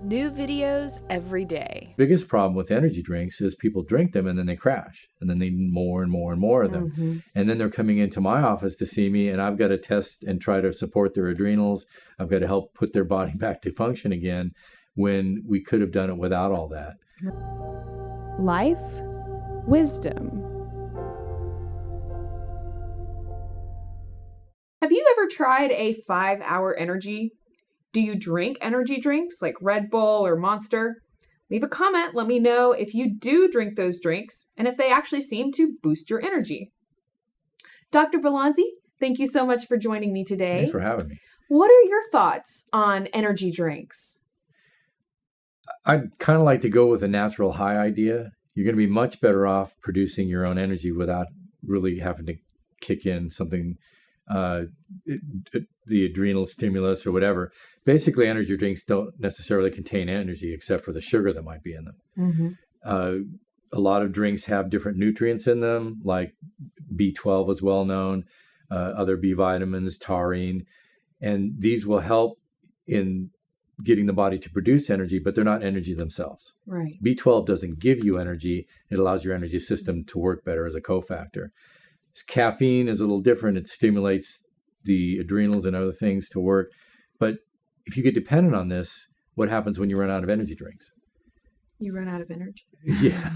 New videos every day. Biggest problem with energy drinks is people drink them and then they crash and then they need more and more and more of them. Mm-hmm. And then they're coming into my office to see me and I've got to test and try to support their adrenals. I've got to help put their body back to function again when we could have done it without all that. Life, wisdom. Have you ever tried a 5-hour energy? Do you drink energy drinks like Red Bull or Monster? Leave a comment. Let me know if you do drink those drinks and if they actually seem to boost your energy. Dr. Bellonzi, thank you so much for joining me today. Thanks for having me. What are your thoughts on energy drinks? I'd kind of like to go with a natural high idea. You're going to be much better off producing your own energy without really having to kick in something, the adrenal stimulus or whatever. Basically, energy drinks don't necessarily contain energy except for the sugar that might be in them. Mm-hmm. A lot of drinks have different nutrients in them, like B12 is well known, other B vitamins, taurine, and these will help in getting the body to produce energy, but they're not energy themselves. Right. B12 doesn't give you energy. It allows your energy system to work better as a cofactor. Caffeine is a little different. It stimulates the adrenals and other things to work. But if you get dependent on this, what happens when you run out of energy drinks? You run out of energy. Yeah.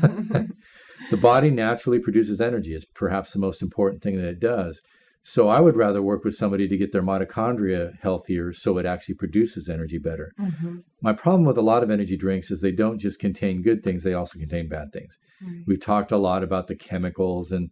The body naturally produces energy. It's perhaps the most important thing that it does. So I would rather work with somebody to get their mitochondria healthier so it actually produces energy better. Mm-hmm. My problem with a lot of energy drinks is they don't just contain good things, they also contain bad things. Right. We've talked a lot about the chemicals, and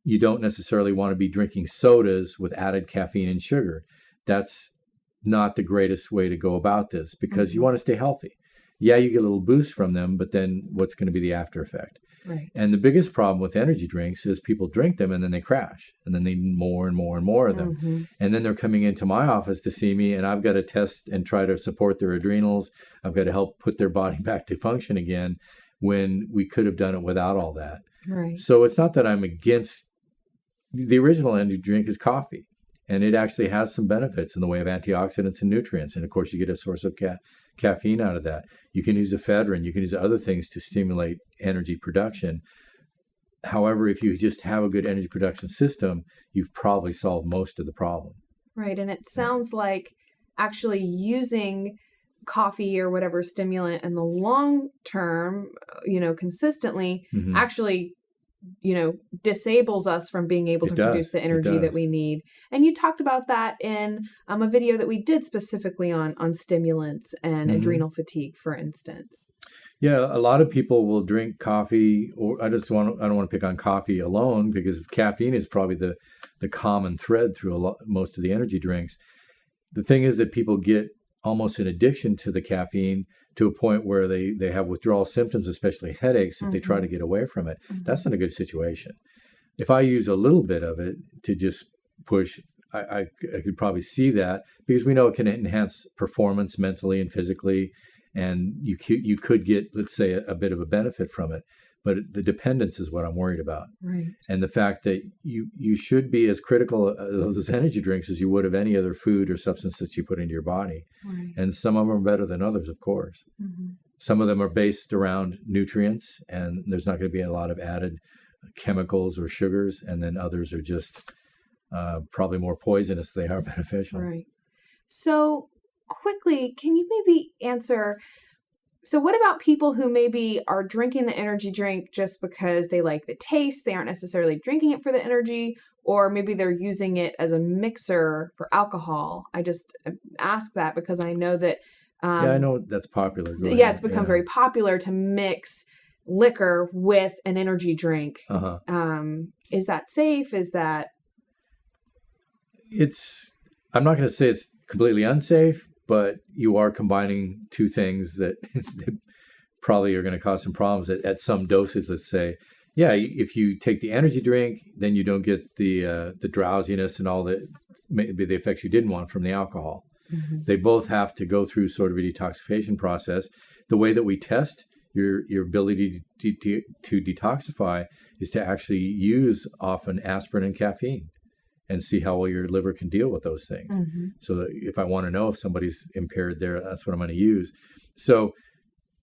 you don't necessarily want to be drinking sodas with added caffeine and sugar. That's not the greatest way to go about this because you want to stay healthy. Yeah, you get a little boost from them, but then what's going to be the after effect? Right. And the biggest problem with energy drinks is people drink them and then they crash and then they need more and more and more of them. Mm-hmm. And then they're coming into my office to see me and I've got to test and try to support their adrenals. I've got to help put their body back to function again when we could have done it without all that. Right. So it's not that I'm against the original energy drink is coffee, and it actually has some benefits in the way of antioxidants and nutrients. And of course, you get a source of caffeine out of that. You can use ephedrine. You can use other things to stimulate energy production. However, if you just have a good energy production system, you've probably solved most of the problem. Right. And it sounds like actually using coffee or whatever stimulant in the long term, consistently actually, disables us from being able to produce the energy that we need. And you talked about that in a video that we did specifically on stimulants and adrenal fatigue, for instance. Yeah, a lot of people will drink coffee, or I don't want to pick on coffee alone because caffeine is probably the common thread through most of the energy drinks. The thing is that people get almost an addiction to the caffeine to a point where they have withdrawal symptoms, especially headaches, if they try to get away from it. That's not a good situation. If I use a little bit of it to just push, I could probably see that because we know it can enhance performance mentally and physically, and you could get, let's say, a bit of a benefit from it. But the dependence is what I'm worried about. Right. And the fact that you should be as critical of those energy drinks as you would of any other food or substance that you put into your body. Right. And some of them are better than others, of course. Mm-hmm. Some of them are based around nutrients, and there's not going to be a lot of added chemicals or sugars. And then others are just probably more poisonous than they are beneficial. Right. So quickly, can you maybe answer... So what about people who maybe are drinking the energy drink just because they like the taste? They aren't necessarily drinking it for the energy, or maybe they're using it as a mixer for alcohol. I just ask that because I know that... yeah, I know that's popular. It's become very popular to mix liquor with an energy drink. Is that safe? Is that... I'm not going to say it's completely unsafe, but you are combining two things that probably are going to cause some problems at some doses. Let's say, if you take the energy drink, then you don't get the drowsiness and all the maybe the effects you didn't want from the alcohol. Mm-hmm. They both have to go through sort of a detoxification process. The way that we test your ability to detoxify is to actually use often aspirin and caffeine. and see how well your liver can deal with those things. Mm-hmm. So that if I want to know if somebody's impaired there, that's what I'm going to use. So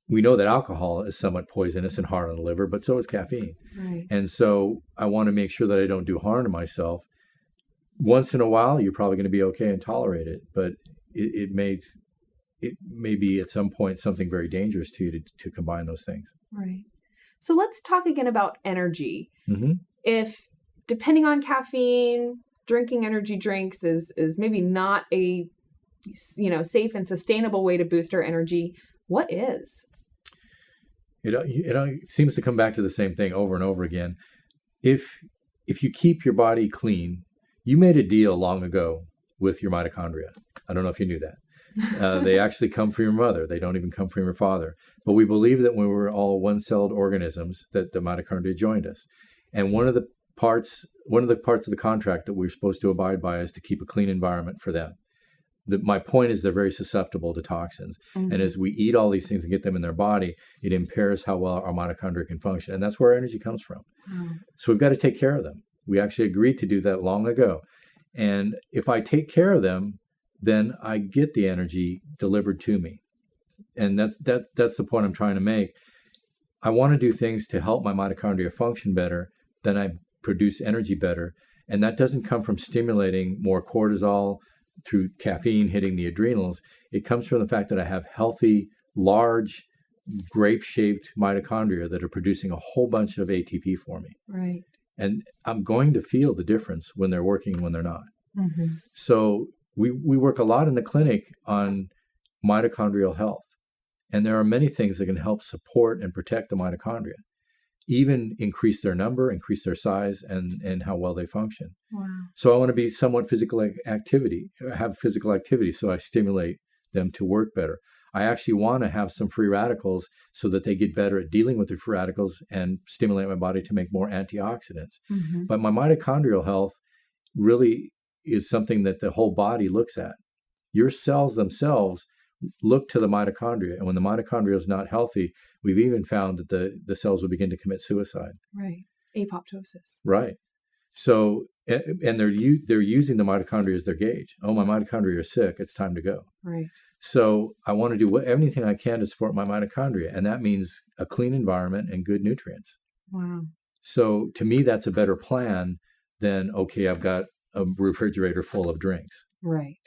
we know that alcohol is somewhat poisonous and hard on the liver, but so is caffeine. Right. And so I want to make sure that I don't do harm to myself. Once in a while, you're probably going to be okay and tolerate it, but it may be at some point something very dangerous to you to combine those things. Right. So let's talk again about energy. Mm-hmm. If, depending on caffeine, drinking energy drinks is maybe not a safe and sustainable way to boost our energy, what is? It seems to come back to the same thing over and over again. If you keep your body clean, you made a deal long ago with your mitochondria. I don't know if you knew that. They actually come from your mother. They don't even come from your father. But we believe that when we were all one-celled organisms, that the mitochondria joined us. And one of the parts of the contract that we're supposed to abide by is to keep a clean environment for them. My point is they're very susceptible to toxins. Mm-hmm. And as we eat all these things and get them in their body, it impairs how well our mitochondria can function. And that's where our energy comes from. Wow. So we've got to take care of them. We actually agreed to do that long ago. And if I take care of them, then I get the energy delivered to me. And that's the point I'm trying to make. I want to do things to help my mitochondria function better, then I produce energy better. And that doesn't come from stimulating more cortisol through caffeine hitting the adrenals. It comes from the fact that I have healthy, large, grape-shaped mitochondria that are producing a whole bunch of ATP for me. Right. And I'm going to feel the difference when they're working and when they're not. Mm-hmm. So we work a lot in the clinic on mitochondrial health. And there are many things that can help support and protect the mitochondria, even increase their number, increase their size, and how well they function. Wow. So I want to be somewhat have physical activity, so I stimulate them to work better. I actually want to have some free radicals so that they get better at dealing with the free radicals and stimulate my body to make more antioxidants. Mm-hmm. But my mitochondrial health really is something that the whole body looks at. Your cells themselves look to the mitochondria. And when the mitochondria is not healthy, we've even found that the cells will begin to commit suicide. Right. Apoptosis. Right. So, and they're using the mitochondria as their gauge. Oh, my mitochondria are sick. It's time to go. Right. So I want to do anything I can to support my mitochondria. And that means a clean environment and good nutrients. Wow. So to me, that's a better plan than, okay, I've got a refrigerator full of drinks. Right.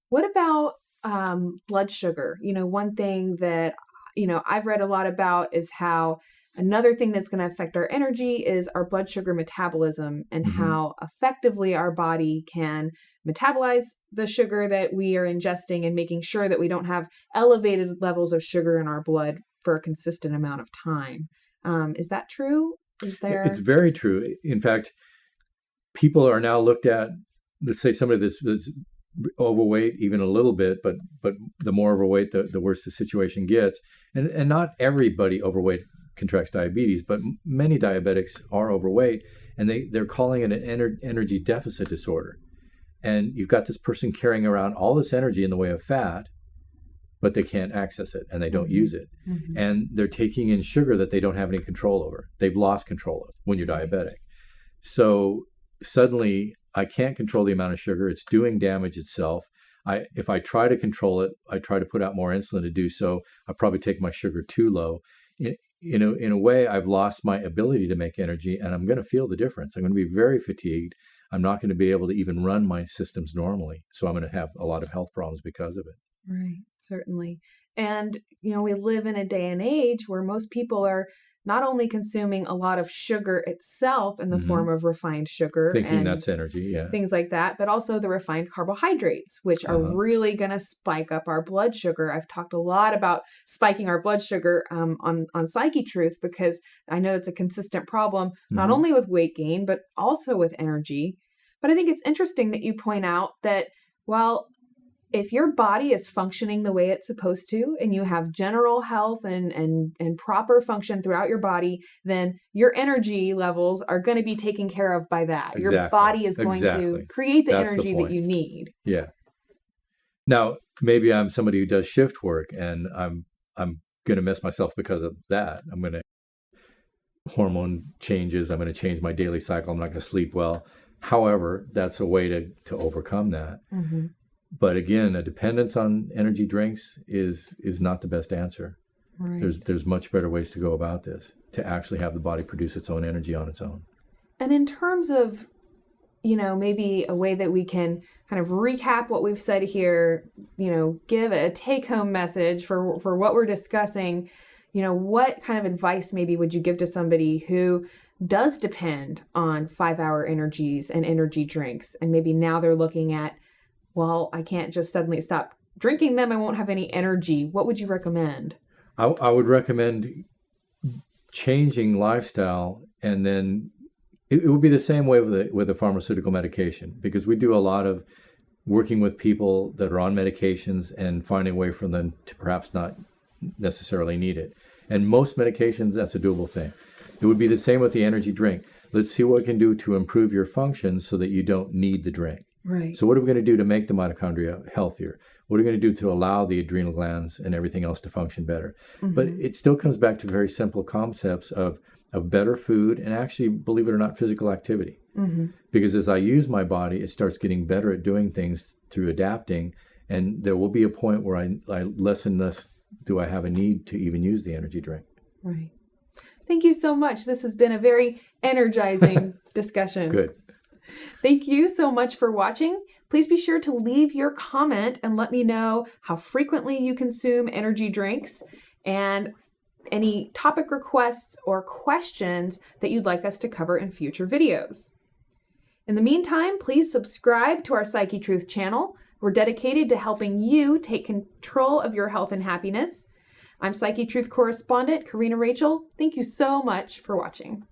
What about blood sugar? One thing that, I've read a lot about is how another thing that's going to affect our energy is our blood sugar metabolism and Mm-hmm. how effectively our body can metabolize the sugar that we are ingesting and making sure that we don't have elevated levels of sugar in our blood for a consistent amount of time. Is that true? It's very true. In fact, people are now looked at, let's say somebody that's overweight even a little bit, but the more overweight, the worse the situation gets. And not everybody overweight contracts diabetes, but many diabetics are overweight, and they're calling it an energy deficit disorder. And you've got this person carrying around all this energy in the way of fat, but they can't access it and they don't use it. Mm-hmm. And they're taking in sugar that they don't have any control over. They've lost control of when you're diabetic. So suddenly I can't control the amount of sugar. It's doing damage itself. If I try to control it, I try to put out more insulin to do so. I probably take my sugar too low. In a way, I've lost my ability to make energy, and I'm going to feel the difference. I'm going to be very fatigued. I'm not going to be able to even run my systems normally. So I'm going to have a lot of health problems because of it. Right, certainly. And, we live in a day and age where most people are not only consuming a lot of sugar itself in the Mm-hmm. form of refined sugar, Thinking and that's energy, yeah. things like that, but also the refined carbohydrates, which are really going to spike up our blood sugar. I've talked a lot about spiking our blood sugar on Psychetruth, because I know it's a consistent problem, not Mhm. only with weight gain, but also with energy. But I think it's interesting that you point out that, well, if your body is functioning the way it's supposed to, and you have general health and proper function throughout your body, then your energy levels are going to be taken care of by that. Exactly. Your body is going to create the That's the energy that point. you need. Yeah. Now, maybe I'm somebody who does shift work, and I'm going to miss myself because of that. Hormone changes. I'm going to change my daily cycle. I'm not going to sleep well. However, that's a way to overcome that. Mm-hmm. But again, a dependence on energy drinks is not the best answer. Right. There's much better ways to go about this, to actually have the body produce its own energy on its own. And in terms of, maybe a way that we can kind of recap what we've said here, give a take-home message for what we're discussing, what kind of advice maybe would you give to somebody who does depend on 5-hour energies and energy drinks, and maybe now they're looking at, well, I can't just suddenly stop drinking them, I won't have any energy. What would you recommend? I would recommend changing lifestyle, and then it would be the same way with the pharmaceutical medication, because we do a lot of working with people that are on medications and finding a way for them to perhaps not necessarily need it. And most medications, that's a doable thing. It would be the same with the energy drink. Let's see what we can do to improve your function so that you don't need the drink. Right. So what are we going to do to make the mitochondria healthier? What are we going to do to allow the adrenal glands and everything else to function better? Mm-hmm. But it still comes back to very simple concepts of better food and actually, believe it or not, physical activity. Mm-hmm. Because as I use my body, it starts getting better at doing things through adapting. And there will be a point where I less and less do I have a need to even use the energy drink. Right. Thank you so much. This has been a very energizing discussion. Good. Thank you so much for watching. Please be sure to leave your comment and let me know how frequently you consume energy drinks and any topic requests or questions that you'd like us to cover in future videos. In the meantime, please subscribe to our Psychetruth channel. We're dedicated to helping you take control of your health and happiness. I'm Psychetruth Correspondent Corrina Rachel. Thank you so much for watching.